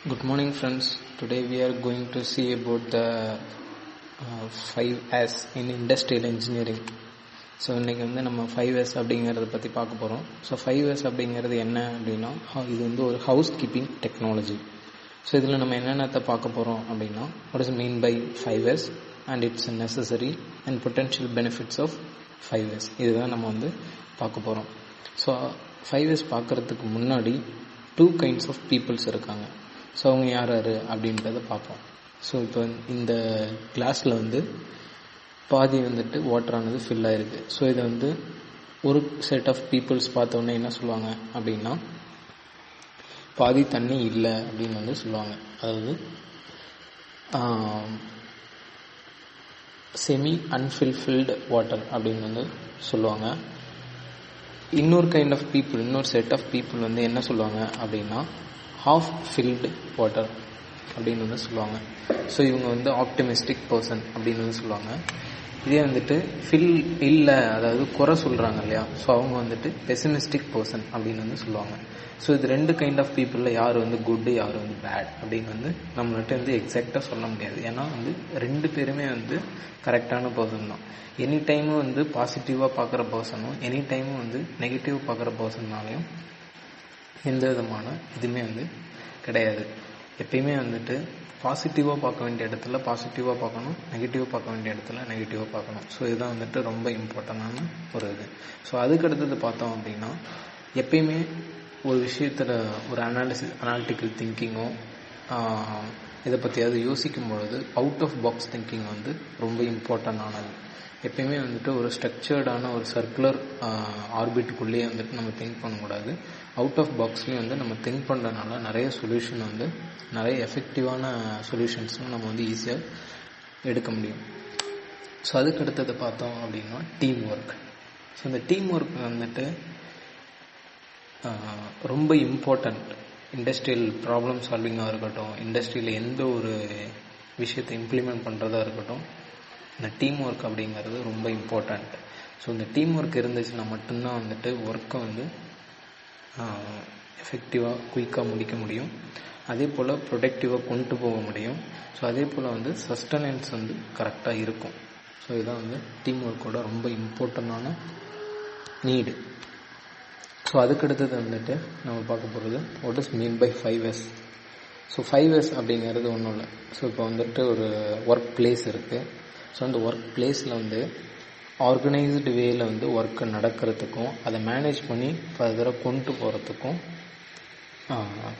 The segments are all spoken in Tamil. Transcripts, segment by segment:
Good morning friends. Today we are going to see about the 5S in industrial engineering. So இன்றைக்கி நம்ம 5S அப்படிங்கிறத பற்றி பார்க்க போகிறோம். ஸோ 5S அப்படிங்கிறது என்ன அப்படின்னா இது ஒரு ஹவுஸ் கீப்பிங் டெக்னாலஜி. ஸோ இதில் நம்ம என்னென்னத்தை பார்க்க போகிறோம் அப்படின்னா what is mean by 5S and it's necessary and potential benefits of 5S இதுதான் நம்ம பார்க்க போகிறோம். ஸோ 5S பார்க்குறதுக்கு முன்னாடி 2 kinds ஆஃப் பீப்புள்ஸ் இருக்காங்க. ஸோ அவங்க யார் யார் அப்படின்றத பார்ப்போம். ஸோ இப்போ இந்த கிளாஸில் பாதி வாட்டரானது ஃபில் ஆகிருக்கு. ஸோ இதை ஒரு செட் ஆஃப் பீப்புள்ஸ் பார்த்தோன்னே என்ன சொல்லுவாங்க அப்படின்னா பாதி தண்ணி இல்லை அப்படின்னு சொல்லுவாங்க. அதாவது செமி அன்ஃபில்ஃபில்டு வாட்டர் அப்படின்னு சொல்லுவாங்க. இன்னொரு கைண்ட் ஆஃப் பீப்புள், இன்னொரு செட் ஆஃப் பீப்புள் என்ன சொல்லுவாங்க அப்படின்னா half filled water அப்படின்னு சொல்லுவாங்க. ஸோ இவங்க ஆப்டிமிஸ்டிக் பர்சன் அப்படின்னு சொல்லுவாங்க. இதே ஃபில் இல்லை, அதாவது குறை சொல்கிறாங்க இல்லையா, ஸோ அவங்க பெசிமிஸ்டிக் பர்சன் அப்படின்னு சொல்லுவாங்க. ஸோ இது 2 கைண்ட் ஆஃப் பீப்புளில் யார் குட் யார் பேட் அப்படின்னு நம்மள்கிட்ட எக்ஸாக்டாக சொல்ல முடியாது. ஏன்னா 2 பேருமே கரெக்டான பர்சன் தான். எனி டைமும் பாசிட்டிவாக பார்க்குற பர்சனும் எனி டைமும் நெகட்டிவ் பார்க்குற பர்சன்னாலையும் எந்த விதமான இதுவுமே கிடையாது. எப்பயுமே பாசிட்டிவாக பார்க்க வேண்டிய இடத்துல பாசிட்டிவாக பார்க்கணும், நெகட்டிவாக பார்க்க வேண்டிய இடத்துல நெகட்டிவாக பார்க்கணும். ஸோ இதுதான் ரொம்ப இம்பார்ட்டண்டான ஒரு இது. ஸோ அதுக்கடுத்தது பார்த்தோம் அப்படின்னா எப்பயுமே ஒரு விஷயத்தில் ஒரு அனாலிட்டிக்கல் திங்கிங்கோ இதை பற்றியாவது யோசிக்கும் பொழுது அவுட் ஆஃப் பாக்ஸ் திங்கிங் ரொம்ப இம்பார்ட்டண்டானது. எப்பயுமே ஒரு ஸ்ட்ரக்சர்டான ஒரு சர்க்குலர் ஆர்பிட்டுக்குள்ளேயே நம்ம திங்க் பண்ணக்கூடாது. அவுட் ஆஃப் பாக்ஸ்லேயும் நம்ம திங்க் பண்ணுறதுனால நிறைய சொல்யூஷன் நிறைய எஃபெக்டிவான சொல்யூஷன்ஸும் நம்ம ஈஸியாக எடுக்க முடியும். ஸோ அதுக்கு அடுத்தது பார்த்தோம் அப்படின்னா டீம் ஒர்க். ஸோ இந்த டீம் ஒர்க் ரொம்ப இம்பார்ட்டண்ட். இண்டஸ்ட்ரியல் ப்ராப்ளம் சால்விங்காக இருக்கட்டும், இண்டஸ்ட்ரியில் எந்த ஒரு விஷயத்தை இம்ப்ளிமெண்ட் பண்ணுறதா இருக்கட்டும், இந்த டீம் ஒர்க் அப்படிங்கிறது ரொம்ப இம்பார்ட்டண்ட். ஸோ இந்த டீம் ஒர்க் இருந்துச்சுன்னா மட்டும்தான் ஒர்க்கை எஃபெக்டிவாக குயிக்காக முடிக்க முடியும். அதே போல் ப்ரொடக்டிவாக கொண்டு போக முடியும். ஸோ அதே போல் சஸ்டனன்ஸ் கரெக்டாக இருக்கும். ஸோ இதுதான் டீம் ஒர்க்கோட ரொம்ப இம்பார்ட்டண்டான நீடு. ஸோ அதுக்கடுத்தது நம்ம பார்க்க போகிறது what is mean by 5S. So 5S அப்படிங்கிறது ஒன்றும் இல்லை. ஸோ இப்போ ஒரு ஒர்க் பிளேஸ் இருக்குது. ஸோ அந்த ஒர்க் பிளேஸில் ஆர்கனைஸ்டு வேயில் ஒர்க்கு நடக்கிறதுக்கும் அதை மேனேஜ் பண்ணி ஃபர்தராக கொண்டு போகிறதுக்கும்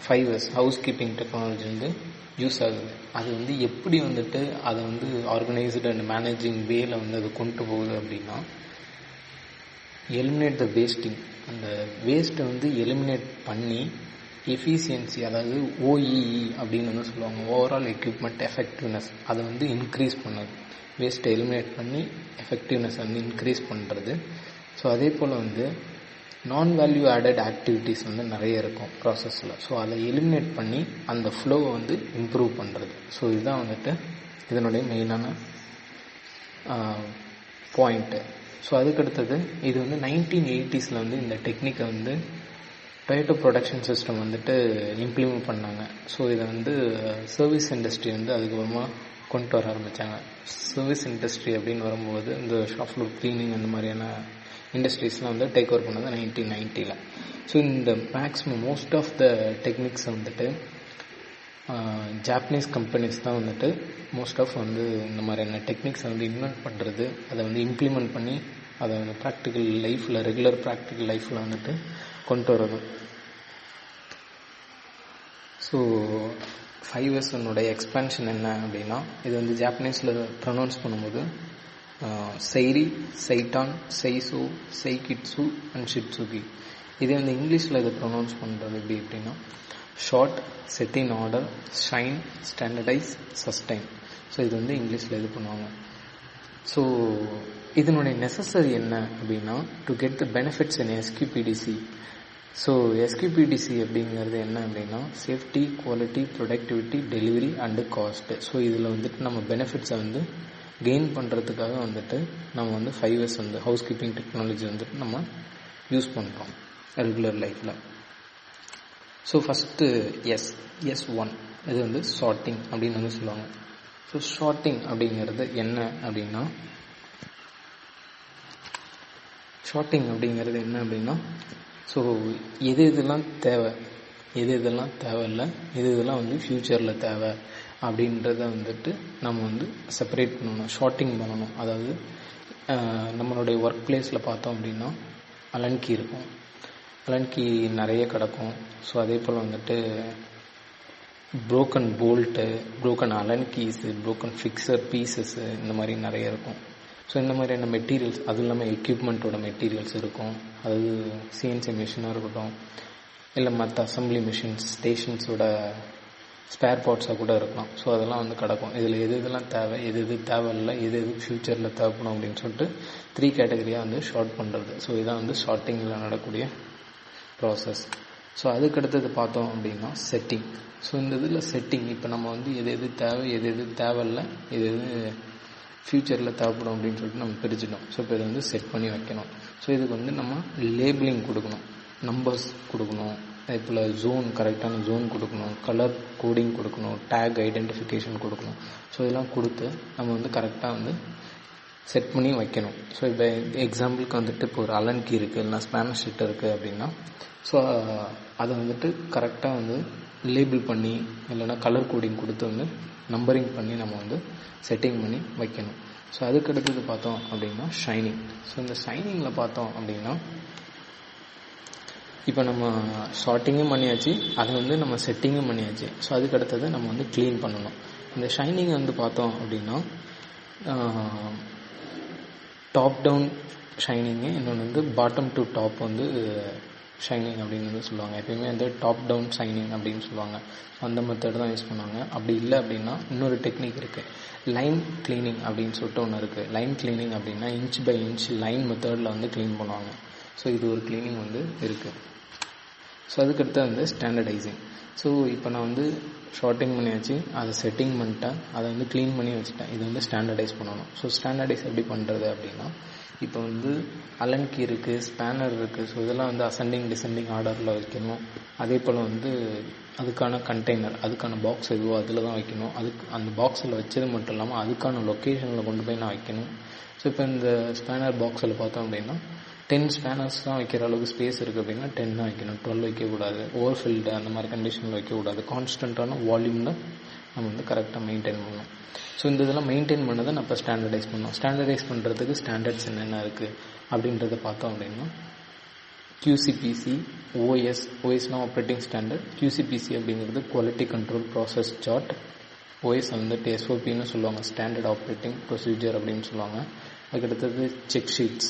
5S house keeping technology use ஆகுது. அது எப்படி அதை ஆர்கனைஸ்டு அண்ட் மேனேஜிங் வேயில் அது கொண்டு போகுது அப்படின்னா எலிமினேட் த வேஸ்டிங். அந்த வேஸ்ட்டை எலிமினேட் பண்ணி எஃபிஷியன்சி, அதாவது OEE அப்படின்னு சொல்லுவாங்க, ஓவரால் எக்யூப்மெண்ட் எஃபெக்டிவ்னஸ், அதை இன்க்ரீஸ் பண்ணுது. வேஸ்ட்டை எலிமினேட் பண்ணி எஃபெக்டிவ்னஸ் இன்க்ரீஸ் பண்ணுறது. ஸோ அதே போல் நான் வேல்யூ ஆடட் ஆக்டிவிட்டீஸ் நிறைய இருக்கும் ப்ராசஸில். ஸோ அதை எலிமினேட் பண்ணி அந்த ஃப்ளோவை இம்ப்ரூவ் பண்ணுறது. ஸோ இதுதான் இதனுடைய மெயினான பாயிண்ட்டு. ஸோ அதுக்கடுத்தது இது 1980s இந்த டெக்னிக்கை டொயோட்டோ ப்ரொடக்ஷன் சிஸ்டம் இம்ப்ளிமெண்ட் பண்ணாங்க. ஸோ இதை சர்வீஸ் இண்டஸ்ட்ரி அதுக்கப்புறமா கொண்டு வர ஆரம்பித்தாங்க. சர்வீஸ் இண்டஸ்ட்ரி அப்படின்னு வரும்போது இந்த ஷாப் ஃப்ளோர் க்ளீனிங் அந்த மாதிரியான இண்டஸ்ட்ரீஸ்லாம் டேக் ஓவர் பண்ணது 1990s. ஸோ இந்த மேக்ஸிமம் மோஸ்ட் ஆஃப் த டெக்னிக்ஸை ஜாப்பனீஸ் கம்பெனிஸ் தான் மோஸ்ட் ஆஃப் இந்த மாதிரியான டெக்னிக்ஸை இன்வென்ட் பண்ணுறது, அதை இம்ப்ளிமெண்ட் பண்ணி அதை ப்ராக்டிக்கல் லைஃப்பில், ரெகுலர் ப்ராக்டிக்கல் லைஃப்பில் கொண்டு வரது. ஸோ 5S எக்ஸ்பேன்ஷன் என்ன அப்படின்னா இது ஜாப்பனீஸில் ப்ரொனவுன்ஸ் பண்ணும்போது சைரி, சைட்டான், சைசோ, சைகிட்சு அண்ட் ஷிட்சுகி. இதே இங்கிலீஷில் இதை ப்ரொனவுன்ஸ் பண்ணுறது எப்படி அப்படின்னா short, set in order, shine, standardise, sustain. So இது இங்கிலீஷில் இது பண்ணுவாங்க. ஸோ இதனுடைய நெசசரி என்ன அப்படின்னா to get the benefits in SQPDC. So SQPDC அப்படிங்கிறது என்ன அப்படின்னா safety, quality, productivity, delivery and cost. So இதில் நம்ம பெனிஃபிட்ஸை கெயின் பண்ணுறதுக்காக நம்ம 5S ஹவுஸ் கீப்பிங் டெக்னாலஜி நம்ம யூஸ் பண்ணுறோம் ரெகுலர் லைஃப்பில். ஸோ ஃபஸ்ட்டு S1 இது வந்து சார்ட்டிங் அப்படின்னு வந்து சொல்லுவாங்க. ஸோ சார்ட்டிங் அப்படிங்கிறது என்ன அப்படின்னா ஸோ எது இதெல்லாம் தேவை, எது இதெல்லாம் தேவையில்லை, எது இதெல்லாம் வந்து ஃப்யூச்சரில் தேவை அப்படின்றத வந்துட்டு நம்ம வந்து செப்பரேட் பண்ணணும், ஷார்ட்டிங் பண்ணணும். அதாவது நம்மளுடைய ஒர்க் பிளேஸில் பார்த்தோம் அப்படின்னா அலன்கி இருக்கும், அலன்கி நிறைய கிடக்கும். ஸோ அதே போல் வந்துட்டு broken bolt, broken allen keys, broken fixer pieces இந்த மாதிரி நிறைய இருக்கும். ஸோ இந்த மாதிரியான மெட்டீரியல்ஸ், அதுவும் இல்லாமல் எக்யூப்மெண்ட்டோட மெட்டீரியல்ஸ் இருக்கும். அதாவது சிஎன்சி மிஷினாக இருக்கட்டும், இல்லை மற்ற அசம்பிளி மிஷின்ஸ், ஸ்டேஷன்ஸோட ஸ்பேர் பார்ட்ஸாக கூட இருக்கலாம். ஸோ அதெல்லாம் வந்து கிடக்கும். இதில் எது இதெல்லாம் தேவை, எது எது தேவையில்லை, எது எது ஃப்யூச்சரில் தேவைப்படும் அப்படின்னு சொல்லிட்டு 3 கேட்டகரியாக வந்து ஷார்ட் பண்ணுறது. ஸோ இதான் வந்து ஷார்ட்டிங்கில் நடக்கக்கூடிய ப்ராசஸ். ஸோ அதுக்கடுத்தது பார்த்தோம் அப்படின்னா செட்டிங். ஸோ இந்த இதில் செட்டிங், இப்போ நம்ம வந்து எது எது தேவை, எது எது தேவையில்லை, எது எது ஃப்யூச்சரில் தேவைப்படும் அப்படின்னு சொல்லிட்டு நம்ம பிரிச்சுட்டோம். ஸோ இப்போ இதை வந்து செட் பண்ணி வைக்கணும். ஸோ இதுக்கு வந்து நம்ம லேபிளிங் கொடுக்கணும், நம்பர்ஸ் கொடுக்கணும், இப்போ ஜோன், கரெக்டான ஜோன் கொடுக்கணும், கலர் கோடிங் கொடுக்கணும், டேக் ஐடென்டிஃபிகேஷன் கொடுக்கணும். ஸோ இதெல்லாம் கொடுத்து நம்ம வந்து கரெக்டாக வந்து செட் பண்ணி வைக்கணும். ஸோ இப்போ எக்ஸாம்பிளுக்கு வந்துட்டு இப்போ ஒரு அலன்கி இருக்குது, இல்லைனா ஸ்பேனர் ஷீட் இருக்குது அப்படின்னா ஸோ அதை வந்துட்டு கரெக்டாக வந்து லேபிள் பண்ணி இல்லைனா கலர் கோடிங் கொடுத்து வந்து நம்பரிங் பண்ணி நம்ம வந்து செட்டிங் பண்ணி வைக்கணும். ஸோ அதுக்கடுத்தது பார்த்தோம் அப்படின்னா ஷைனிங். ஸோ இந்த ஷைனிங்கில் பார்த்தோம் அப்படின்னா இப்போ நம்ம ஷார்ட்டிங்கும் பண்ணியாச்சு, அதை வந்து நம்ம செட்டிங்கும் பண்ணியாச்சு. ஸோ அதுக்கடுத்தது நம்ம வந்து க்ளீன் பண்ணணும். இந்த ஷைனிங் வந்து பார்த்தோம் அப்படின்னா டாப் டவுன் ஷைனிங்கு, இன்னொன்று வந்து பாட்டம் டு டாப் வந்து ஷைனிங் அப்படின்னு வந்து சொல்லுவாங்க. எப்பயுமே வந்து டாப் டவுன் ஷைனிங் அப்படின்னு சொல்லுவாங்க. அந்த மெத்தட் தான் யூஸ் பண்ணுவாங்க. அப்படி இல்லை அப்படின்னா இன்னொரு டெக்னிக் இருக்குது, லைன் கிளீனிங் அப்படின்னு சொல்லிட்டு ஒன்று இருக்குது. லைன் கிளீனிங் அப்படின்னா இன்ச் பை இன்ச் லைன் மெத்தடில் வந்து க்ளீன் பண்ணுவாங்க. ஸோ இது ஒரு கிளீனிங் வந்து இருக்குது. ஸோ அதுக்கடுத்து வந்து ஸ்டாண்டர்டைசிங். ஸோ இப்போ நான் வந்து ஷார்ட்டிங் பண்ணியாச்சு, அதை செட்டிங் பண்ணிட்டேன், அதை வந்து க்ளீன் பண்ணி வச்சுட்டேன். இது வந்து ஸ்டாண்டர்டைஸ் பண்ணணும். ஸோ ஸ்டாண்டர்டைஸ் எப்படி பண்ணுறது அப்படின்னா, இப்போ வந்து அலன்கி இருக்குது, ஸ்பேனர் இருக்குது. ஸோ இதெல்லாம் வந்து அசெண்டிங் டிசெண்டிங் ஆர்டரில் வைக்கணும். அதே போல் வந்து அதுக்கான கண்டெய்னர், அதுக்கான பாக்ஸ் எதுவோ அதில் தான் வைக்கணும். அதுக்கு அந்த பாக்ஸில் வச்சது மட்டும் இல்லாமல் அதுக்கான லொக்கேஷனில் கொண்டு போய் நான் வைக்கணும். ஸோ இப்போ இந்த ஸ்பேனர் பாக்ஸில் பார்த்தோம் அப்படின்னா 10 ஸ்பேனர்ஸ் தான் வைக்கிற அளவுக்கு ஸ்பேஸ் இருக்குது அப்படின்னா 10 தான் வைக்கணும், 12 வைக்கக்கூடாது. ஓவர்ஃபில்டு அந்த மாதிரி கண்டிஷனில் வைக்கக்கூடாது. கான்ஸ்டண்ட்டான வால்யூமில் நம்ம வந்து கரெக்டாக மெயின்டைன் பண்ணணும். ஸோ இந்த இதெல்லாம் மெயின்டைன் பண்ணதை நான் இப்போ ஸ்டாண்டர்டைஸ் பண்ணோம். ஸ்டாண்டர்டைஸ் பண்ணுறதுக்கு ஸ்டாண்டர்ட்ஸ் என்னென்ன இருக்குது அப்படின்றத பார்த்தோம் அப்படின்னா QCPC, OSனால் ஆப்ரேட்டிங் ஸ்டாண்டர்ட், QCPC அப்படிங்கிறது quality control process chart, OS வந்துட்டு SOPன்னு சொல்லுவாங்க, ஸ்டாண்டர்ட் ஆப்ரேட்டிங் ப்ரொசீஜர் அப்படின்னு சொல்லுவாங்க. அதுக்கடுத்தது செக் ஷீட்ஸ்,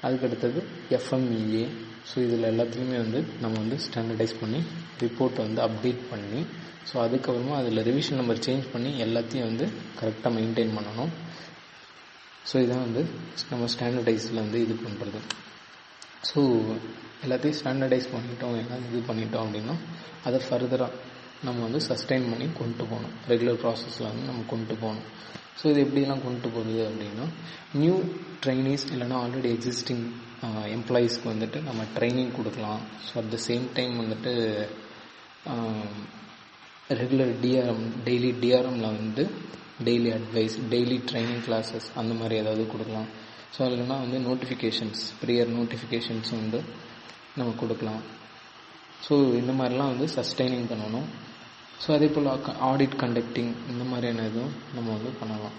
அதுக்கடுத்தது FMEA. ஸோ இதில் எல்லாத்துலேயுமே வந்து நம்ம வந்து ஸ்டாண்டர்டைஸ் பண்ணி ரிப்போர்ட்டை வந்து அப்டேட் பண்ணி, ஸோ அதுக்கப்புறமா அதில் ரிவிஷன் நம்பர் சேஞ்ச் பண்ணி எல்லாத்தையும் வந்து கரெக்டாக மெயின்டைன் பண்ணணும். ஸோ இதான் வந்து நம்ம ஸ்டாண்டர்டைஸில் வந்து இது பண்ணுறது. ஸோ எல்லாத்தையும் ஸ்டாண்டர்டைஸ் பண்ணிட்டோம், எல்லாம் இது பண்ணிட்டோம் அப்படின்னா அதை ஃபர்தராக நம்ம வந்து சஸ்டெயின் பண்ணி கொண்டு போகணும். ரெகுலர் ப்ராசஸில் வந்து நம்ம கொண்டு போகணும். ஸோ இது எப்படிலாம் கொண்டு போகுது அப்படின்னா, நியூ ட்ரைனிஸ் இல்லைனா ஆல்ரெடி எக்ஸிஸ்டிங் எம்ப்ளாயீஸ்க்கு வந்துட்டு நம்ம ட்ரைனிங் கொடுக்கலாம். So at the same time வந்துட்டு ரெகுலர் டெய்லி டிஆர்எம்மில் வந்து daily advice, daily training classes அந்த மாதிரி ஏதாவது கொடுக்கலாம். ஸோ இல்லைனா வந்து நோட்டிஃபிகேஷன்ஸ், ப்ரியர் நோட்டிஃபிகேஷன்ஸ் வந்து நம்ம கொடுக்கலாம். ஸோ இந்த மாதிரிலாம் வந்து சஸ்டைனிங் பண்ணணும். ஸோ அதே போல் ஆடிட் கண்டக்டிங் இந்த மாதிரியான இதுவும் நம்ம வந்து பண்ணலாம்.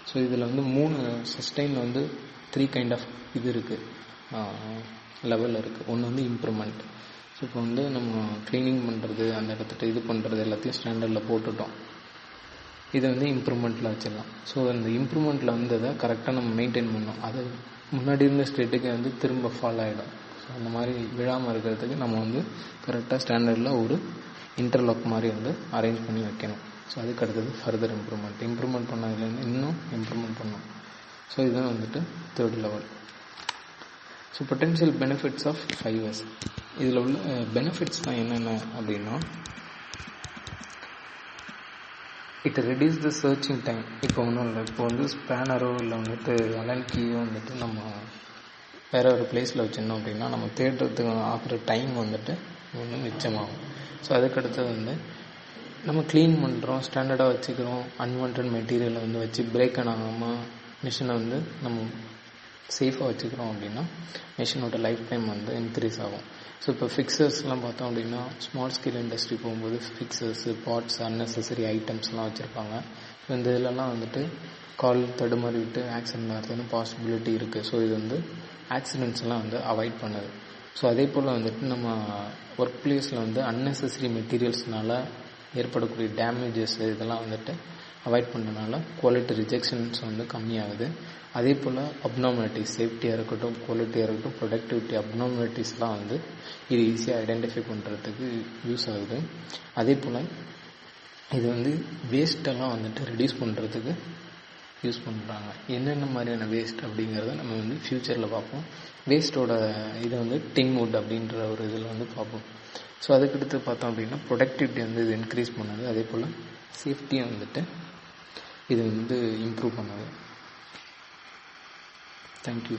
ஸோ இதில் வந்து 3 சஸ்டைனில் வந்து 3 கைண்ட் ஆஃப் இது இருக்குது, லெவலில் இருக்குது. ஒன்று வந்து இம்ப்ரூவ்மெண்ட். ஸோ இப்போ வந்து நம்ம க்ளீனிங் பண்ணுறது, அந்த இடத்துல இது பண்ணுறது எல்லாத்தையும் ஸ்டாண்டர்டில் போட்டுட்டோம். இதை வந்து இம்ப்ரூவ்மெண்ட்டில் வச்சிடலாம். ஸோ அந்த இம்ப்ரூவ்மெண்ட்டில் வந்து அதை கரெக்டாக நம்ம மெயின்டைன் பண்ணணும். அது முன்னாடி இருந்த ஸ்டேட்டுக்கு வந்து திரும்ப ஃபாலோ ஆகிடும். ஸோ அந்த மாதிரி விழாமல் இருக்கிறதுக்கு நம்ம வந்து கரெக்டாக ஸ்டாண்டர்டில் ஒரு இன்டர்லாக் மாதிரி வந்து அரேஞ்ச் பண்ணி வைக்கணும். ஸோ அதுக்கு அடுத்தது ஃபர்தர் இம்ப்ரூவ்மெண்ட் பண்ணதுலேருந்து இன்னும் இம்ப்ரூவ்மெண்ட் பண்ணணும். ஸோ இதுதான் வந்துட்டு 3rd level. So potential benefits of 5S. இதில் உள்ள பெனிஃபிட்ஸ் தான் என்னென்ன அப்படின்னா, it reduce the searching time. இப்போ ஒன்றும் இல்லை, இப்போ வந்து ஸ்பேனரோ இல்லை வந்துட்டு அலன்கியோ வந்துட்டு நம்ம வேறு ஒரு பிளேஸில் வச்சிருந்தோம் அப்படின்னா நம்ம தேடுறதுக்கு ஆகிற டைம் வந்துட்டு ஒன்று மிச்சமாகும். ஸோ அதுக்கடுத்தது வந்து நம்ம க்ளீன் பண்ணுறோம், ஸ்டாண்டர்டாக வச்சுக்கிறோம், அன்வான்ட் மெட்டீரியலை வந்து வச்சு பிரேக் ஆகாமல் மிஷினை வந்து நம்ம சேஃபாக வச்சுக்கிறோம் அப்படின்னா மிஷினோட லைஃப் டைம் வந்து இன்க்ரீஸ் ஆகும். ஸோ இப்போ ஃபிக்சர்ஸ்லாம் பார்த்தோம் அப்படின்னா ஸ்மால் ஸ்கேல் இண்டஸ்ட்ரி போகும்போது ஃபிக்சர்ஸு, பார்ட்ஸ், அன்னெசரி ஐட்டம்ஸ்லாம் வச்சுருப்பாங்க. ஸோ இந்த இதிலலாம் வந்துட்டு கால் தடுமாறிவிட்டு ஆக்சிடென்ட் ஆகிறதுன்னு பாசிபிலிட்டி இருக்குது. ஸோ இது வந்து ஆக்சிடென்ட்ஸ்லாம் வந்து அவாய்ட் பண்ணுது. ஸோ அதே போல் வந்துட்டு நம்ம ஒர்க் பிளேஸில் வந்து அன்னெசரி மெட்டீரியல்ஸ்னால ஏற்படக்கூடிய டேமேஜஸ் இதெல்லாம் வந்துட்டு அவாய்ட் பண்ணுறதுனால குவாலிட்டி ரிஜெக்ஷன்ஸ் வந்து கம்மியாகுது. அதே போல் அப்நார்மாலிட்டிஸ், சேஃப்டியாக இருக்கட்டும், குவாலிட்டியாக இருக்கட்டும், ப்ரொடக்டிவிட்டி அப்நார்மாலிட்டிஸ்லாம் வந்து இது ஈஸியாக ஐடென்டிஃபை பண்ணுறதுக்கு யூஸ் ஆகுது. அதே போல் இது வந்து வேஸ்ட்டெல்லாம் வந்துட்டு ரெடியூஸ் பண்ணுறதுக்கு யூஸ் பண்ணுறாங்க. என்னென்ன மாதிரியான வேஸ்ட் அப்படிங்கிறத நம்ம வந்து ஃப்யூச்சரில் பார்ப்போம். வேஸ்ட்டோட இதை வந்து டின் வுட் அப்படின்ற ஒரு இதில் வந்து பார்ப்போம். ஸோ அதுக்கடுத்து பார்த்தோம் அப்படின்னா ப்ரொடக்டிவிட்டி வந்து இது இன்க்ரீஸ் பண்ணுது. அதே போல் சேஃப்டியை வந்துட்டு இது வந்து இம்ப்ரூவ் பண்ணுது. தேங்க்யூ.